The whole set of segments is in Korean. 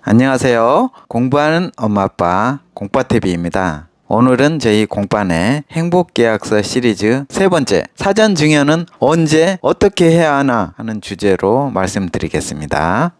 안녕하세요. 공부하는 엄마 아빠 공빠TV입니다. 오늘은 저희 공빠의 행복계약서 시리즈 세 번째 사전 증여는 언제 어떻게 해야 하나 하는 주제로 말씀드리겠습니다.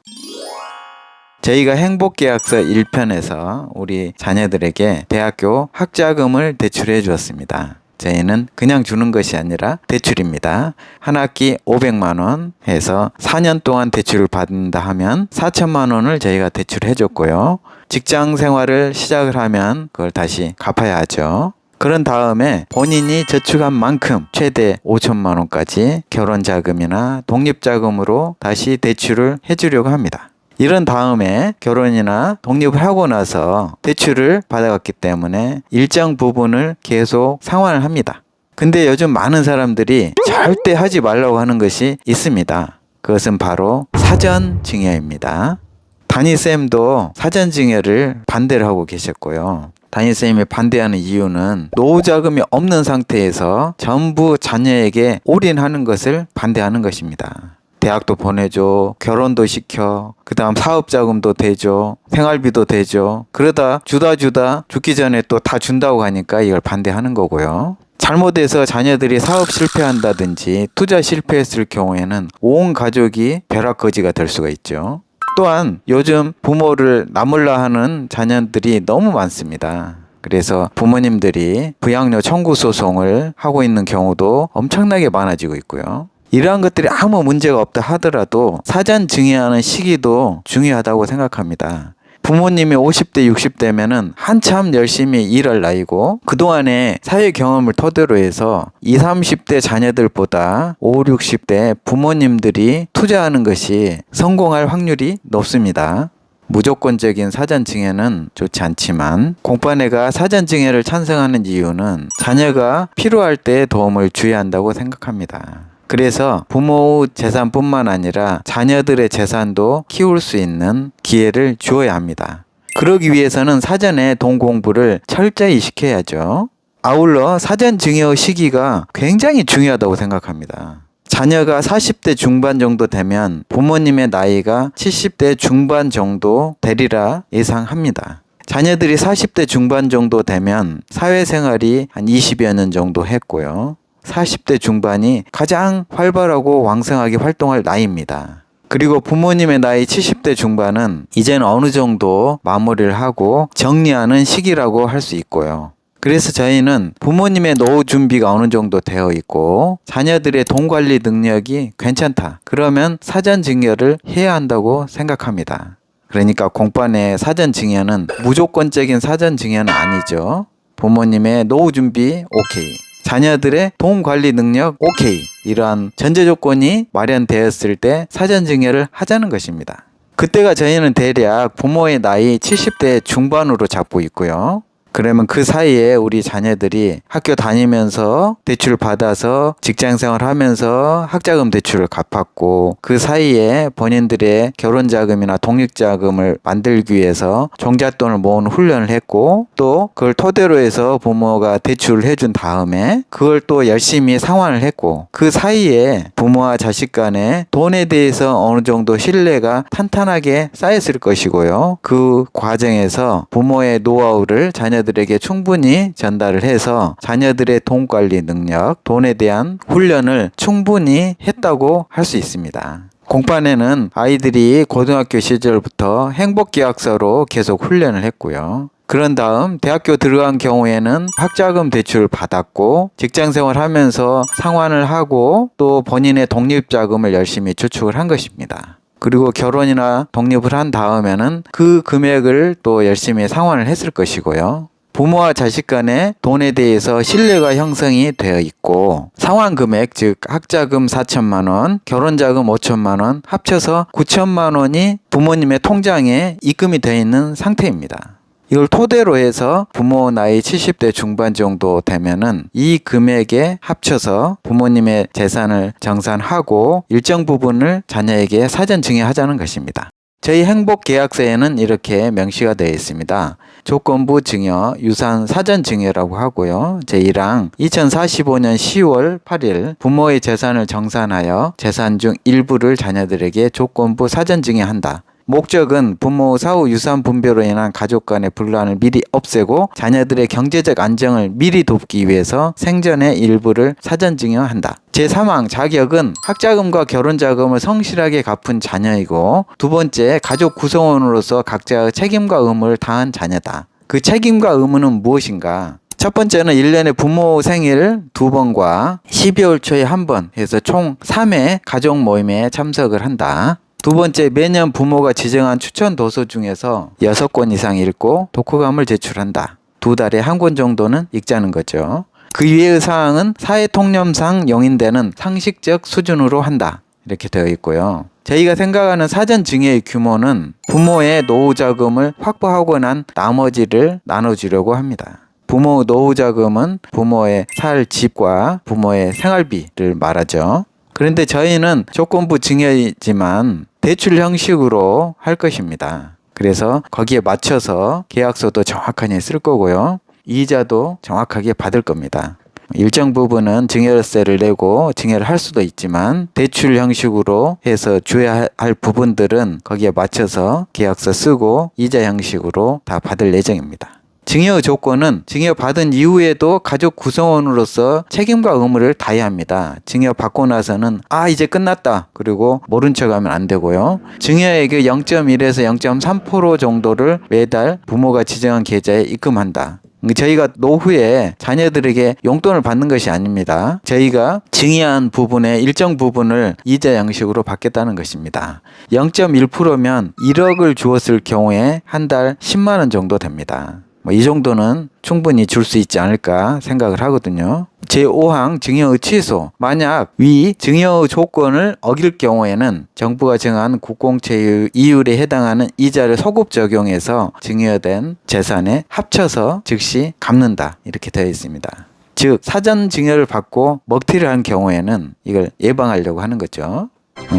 저희가 행복계약서 1편에서 우리 자녀들에게 대학교 학자금을 대출해 주었습니다. 저희는 그냥 주는 것이 아니라 대출입니다. 한 학기 500만 원 해서 4년 동안 대출을 받는다 하면 4천만 원을 저희가 대출해 줬고요. 직장 생활을 시작을 하면 그걸 다시 갚아야 하죠. 그런 다음에 본인이 저축한 만큼 최대 5천만 원까지 결혼자금이나 독립자금으로 다시 대출을 해주려고 합니다. 이런 다음에 결혼이나 독립을 하고 나서 대출을 받아갔기 때문에 일정 부분을 계속 상환을 합니다. 근데 요즘 많은 사람들이 절대 하지 말라고 하는 것이 있습니다. 그것은 바로 사전증여입니다. 담임쌤도 사전증여를 반대를 하고 계셨고요. 담임쌤이 반대하는 이유는 노후자금이 없는 상태에서 전부 자녀에게 올인하는 것을 반대하는 것입니다. 대학도 보내줘, 결혼도 시켜, 그 다음 사업자금도 대줘, 생활비도 대줘. 그러다 주다 죽기 전에 또 다 준다고 하니까 이걸 반대하는 거고요. 잘못해서 자녀들이 사업 실패한다든지 투자 실패했을 경우에는 온 가족이 벼락거지가 될 수가 있죠. 또한 요즘 부모를 나몰라 하는 자녀들이 너무 많습니다. 그래서 부모님들이 부양료 청구 소송을 하고 있는 경우도 엄청나게 많아지고 있고요. 이러한 것들이 아무 문제가 없다 하더라도 사전 증여하는 시기도 중요하다고 생각합니다. 부모님이 50대, 60대면은 한참 열심히 일할 나이고 그동안의 사회 경험을 토대로 해서 20, 30대 자녀들보다 5, 60대 부모님들이 투자하는 것이 성공할 확률이 높습니다. 무조건적인 사전증여는 좋지 않지만 공빠네가 사전증여를 찬성하는 이유는 자녀가 필요할 때 도움을 주어야 한다고 생각합니다. 그래서 부모의 재산뿐만 아니라 자녀들의 재산도 키울 수 있는 기회를 주어야 합니다. 그러기 위해서는 사전에 돈 공부를 철저히 시켜야죠. 아울러 사전 증여 시기가 굉장히 중요하다고 생각합니다. 자녀가 40대 중반 정도 되면 부모님의 나이가 70대 중반 정도 되리라 예상합니다. 자녀들이 40대 중반 정도 되면 사회생활이 한 20여 년 정도 했고요. 40대 중반이 가장 활발하고 왕성하게 활동할 나이입니다. 그리고 부모님의 나이 70대 중반은 이제는 어느 정도 마무리를 하고 정리하는 시기라고 할 수 있고요. 그래서 저희는 부모님의 노후 준비가 어느 정도 되어 있고 자녀들의 돈 관리 능력이 괜찮다. 그러면 사전 증여를 해야 한다고 생각합니다. 그러니까 공빠네 사전 증여는 무조건적인 사전 증여는 아니죠. 부모님의 노후 준비 오케이. 자녀들의 돈 관리 능력 오케이. 이러한 전제 조건이 마련되었을 때 사전 증여를 하자는 것입니다. 그때가 저희는 대략 부모의 나이 70대 중반으로 잡고 있고요. 그러면 그 사이에 우리 자녀들이 학교 다니면서 대출 받아서 직장생활 하면서 학자금 대출을 갚았고 그 사이에 본인들의 결혼자금이나 독립자금을 만들기 위해서 종잣돈을 모으는 훈련을 했고 또 그걸 토대로 해서 부모가 대출을 해준 다음에 그걸 또 열심히 상환을 했고 그 사이에 부모와 자식 간에 돈에 대해서 어느 정도 신뢰가 탄탄하게 쌓였을 것이고요. 그 과정에서 부모의 노하우를 자녀들에게 충분히 전달을 해서 자녀들의 돈 관리 능력, 돈에 대한 훈련을 충분히 했다고 할 수 있습니다. 공빠네는 아이들이 고등학교 시절부터 행복계약서로 계속 훈련을 했고요. 그런 다음 대학교 들어간 경우에는 학자금 대출을 받았고 직장생활 하면서 상환을 하고 또 본인의 독립자금을 열심히 저축을 한 것입니다. 그리고 결혼이나 독립을 한 다음에는 그 금액을 또 열심히 상환을 했을 것이고요. 부모와 자식 간의 돈에 대해서 신뢰가 형성이 되어 있고 상환 금액 즉 학자금 4천만 원, 결혼자금 5천만 원 합쳐서 9천만 원이 부모님의 통장에 입금이 되어 있는 상태입니다. 이걸 토대로 해서 부모 나이 70대 중반 정도 되면은 이 금액에 합쳐서 부모님의 재산을 정산하고 일정 부분을 자녀에게 사전 증여하자는 것입니다. 저희 행복계약서에는 이렇게 명시가 되어 있습니다. 조건부 증여, 유산 사전 증여라고 하고요. 제1항 2045년 10월 8일 부모의 재산을 정산하여 재산 중 일부를 자녀들에게 조건부 사전 증여한다. 목적은 부모 사후 유산 분배로 인한 가족 간의 분란을 미리 없애고 자녀들의 경제적 안정을 미리 돕기 위해서 생전의 일부를 사전 증여한다. 제3항 자격은 학자금과 결혼자금을 성실하게 갚은 자녀이고, 두 번째 가족 구성원으로서 각자의 책임과 의무를 다한 자녀다. 그 책임과 의무는 무엇인가? 첫 번째는 1년에 부모 생일 2번과 12월 초에 1번 해서 총 3회 가족 모임에 참석을 한다. 두 번째, 매년 부모가 지정한 추천 도서 중에서 6권 이상 읽고 독후감을 제출한다. 2달에 1권 정도는 읽자는 거죠. 그 이외의 사항은 사회통념상 용인되는 상식적 수준으로 한다. 이렇게 되어 있고요. 저희가 생각하는 사전 증여의 규모는 부모의 노후 자금을 확보하고 난 나머지를 나눠주려고 합니다. 부모 노후 자금은 부모의 살 집과 부모의 생활비를 말하죠. 그런데 저희는 조건부 증여이지만 대출 형식으로 할 것입니다. 그래서 거기에 맞춰서 계약서도 정확하게 쓸 거고요. 이자도 정확하게 받을 겁니다. 일정 부분은 증여세를 내고 증여를 할 수도 있지만 대출 형식으로 해서 줘야 할 부분들은 거기에 맞춰서 계약서 쓰고 이자 형식으로 다 받을 예정입니다. 증여 조건은 증여받은 이후에도 가족 구성원으로서 책임과 의무를 다해야 합니다. 증여받고 나서는 이제 끝났다 그리고 모른 척하면 안 되고요. 증여액의 0.1에서 0.3% 정도를 매달 부모가 지정한 계좌에 입금한다. 저희가 노후에 자녀들에게 용돈을 받는 것이 아닙니다. 저희가 증여한 부분의 일정 부분을 이자 양식으로 받겠다는 것입니다. 0.1%면 1억을 주었을 경우에 한 달 10만 원 정도 됩니다. 이 정도는 충분히 줄 수 있지 않을까 생각을 하거든요. 제5항 증여의 취소. 만약 위 증여의 조건을 어길 경우에는 정부가 정한 국공채의 이율에 해당하는 이자를 소급 적용해서 증여된 재산에 합쳐서 즉시 갚는다. 이렇게 되어 있습니다. 즉 사전 증여를 받고 먹튀를 한 경우에는 이걸 예방하려고 하는 거죠.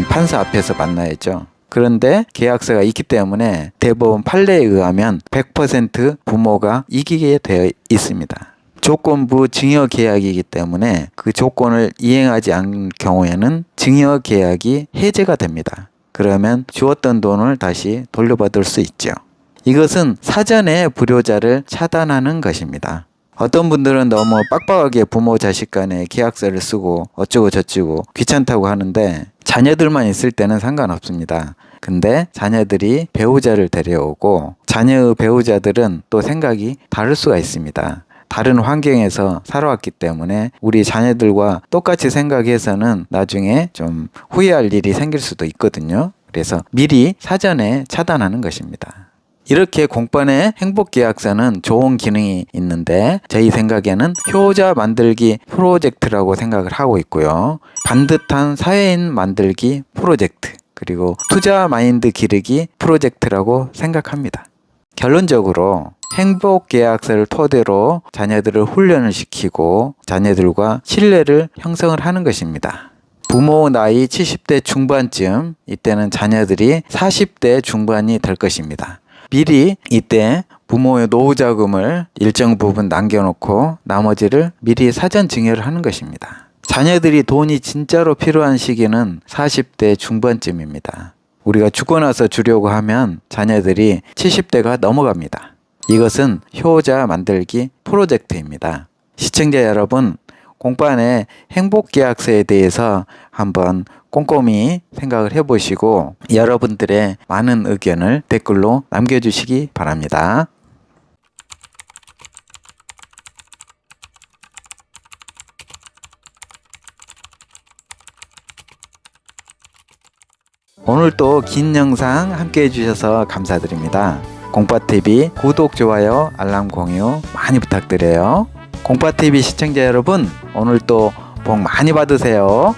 판사 앞에서 만나야죠. 그런데 계약서가 있기 때문에 대법원 판례에 의하면 100% 부모가 이기게 되어 있습니다. 조건부 증여 계약이기 때문에 그 조건을 이행하지 않은 경우에는 증여 계약이 해제가 됩니다. 그러면 주었던 돈을 다시 돌려받을 수 있죠. 이것은 사전에 불효자를 차단하는 것입니다. 어떤 분들은 너무 빡빡하게 부모 자식 간에 계약서를 쓰고 어쩌고 저쩌고 귀찮다고 하는데 자녀들만 있을 때는 상관없습니다. 근데 자녀들이 배우자를 데려오고 자녀의 배우자들은 또 생각이 다를 수가 있습니다. 다른 환경에서 살아왔기 때문에 우리 자녀들과 똑같이 생각해서는 나중에 좀 후회할 일이 생길 수도 있거든요. 그래서 미리 사전에 차단하는 것입니다. 이렇게 공판의 행복계약서는 좋은 기능이 있는데 저희 생각에는 효자 만들기 프로젝트라고 생각을 하고 있고요. 반듯한 사회인 만들기 프로젝트, 그리고 투자 마인드 기르기 프로젝트라고 생각합니다. 결론적으로 행복계약서를 토대로 자녀들을 훈련을 시키고 자녀들과 신뢰를 형성을 하는 것입니다. 부모 나이 70대 중반쯤, 이때는 자녀들이 40대 중반이 될 것입니다. 미리 이때 부모의 노후 자금을 일정 부분 남겨놓고 나머지를 미리 사전 증여를 하는 것입니다. 자녀들이 돈이 진짜로 필요한 시기는 40대 중반쯤입니다. 우리가 죽고 나서 주려고 하면 자녀들이 70대가 넘어갑니다. 이것은 효자 만들기 프로젝트입니다. 시청자 여러분, 공판의 행복계약서에 대해서 한번 꼼꼼히 생각을 해보시고 여러분들의 많은 의견을 댓글로 남겨주시기 바랍니다. 오늘도 긴 영상 함께 해주셔서 감사드립니다. 공파TV 구독, 좋아요, 알람 공유 많이 부탁드려요. 공파TV 시청자 여러분, 오늘도 복 많이 받으세요.